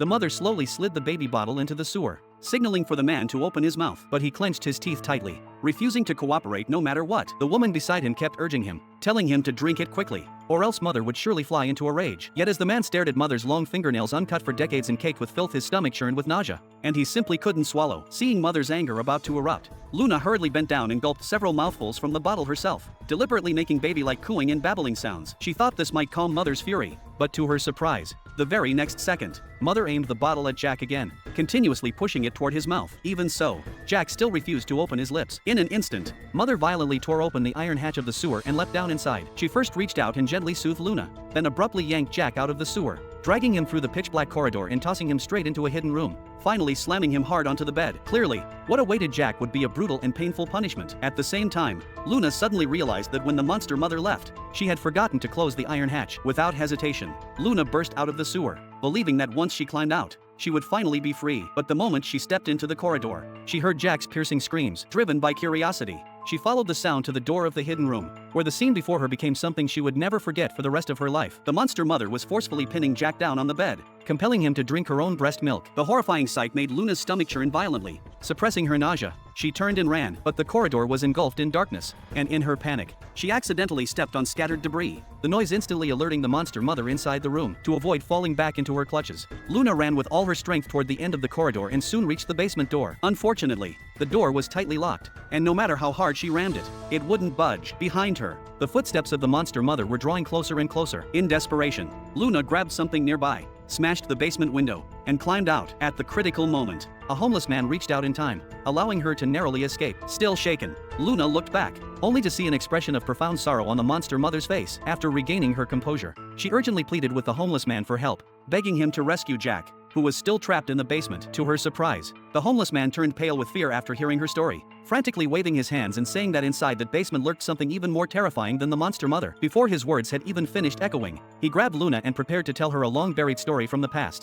The mother slowly slid the baby bottle into the sewer, signaling for the man to open his mouth, but he clenched his teeth tightly, refusing to cooperate no matter what. The woman beside him kept urging him, telling him to drink it quickly, or else Mother would surely fly into a rage. Yet as the man stared at Mother's long fingernails uncut for decades and caked with filth, his stomach churned with nausea, and he simply couldn't swallow. Seeing Mother's anger about to erupt, Luna hurriedly bent down and gulped several mouthfuls from the bottle herself, deliberately making baby-like cooing and babbling sounds. She thought this might calm Mother's fury, but to her surprise, the very next second, Mother aimed the bottle at Jack again, continuously pushing it toward his mouth. Even so, Jack still refused to open his lips. In an instant, Mother violently tore open the iron hatch of the sewer and leapt down inside. She first reached out and gently soothed Luna, then abruptly yanked Jack out of the sewer, dragging him through the pitch-black corridor and tossing him straight into a hidden room, finally slamming him hard onto the bed. Clearly, what awaited Jack would be a brutal and painful punishment. At the same time, Luna suddenly realized that when the monster mother left, she had forgotten to close the iron hatch. Without hesitation, Luna burst out of the sewer, believing that once she climbed out, she would finally be free. But the moment she stepped into the corridor, she heard Jack's piercing screams. Driven by curiosity, she followed the sound to the door of the hidden room, where the scene before her became something she would never forget for the rest of her life. The monster mother was forcefully pinning Jack down on the bed, compelling him to drink her own breast milk. The horrifying sight made Luna's stomach churn violently, suppressing her nausea. She turned and ran, but the corridor was engulfed in darkness, and in her panic, she accidentally stepped on scattered debris, the noise instantly alerting the monster mother inside the room. To avoid falling back into her clutches, Luna ran with all her strength toward the end of the corridor and soon reached the basement door. Unfortunately, the door was tightly locked, and no matter how hard she rammed it, it wouldn't budge. Behind her, the footsteps of the monster mother were drawing closer and closer. In desperation, Luna grabbed something nearby, smashed the basement window, and climbed out. At the critical moment, a homeless man reached out in time, allowing her to narrowly escape. Still shaken, Luna looked back, only to see an expression of profound sorrow on the monster mother's face. After regaining her composure, she urgently pleaded with the homeless man for help, begging him to rescue Jack, who was still trapped in the basement. To her surprise, the homeless man turned pale with fear after hearing her story, frantically waving his hands and saying that inside that basement lurked something even more terrifying than the monster mother. Before his words had even finished echoing, he grabbed Luna and prepared to tell her a long-buried story from the past.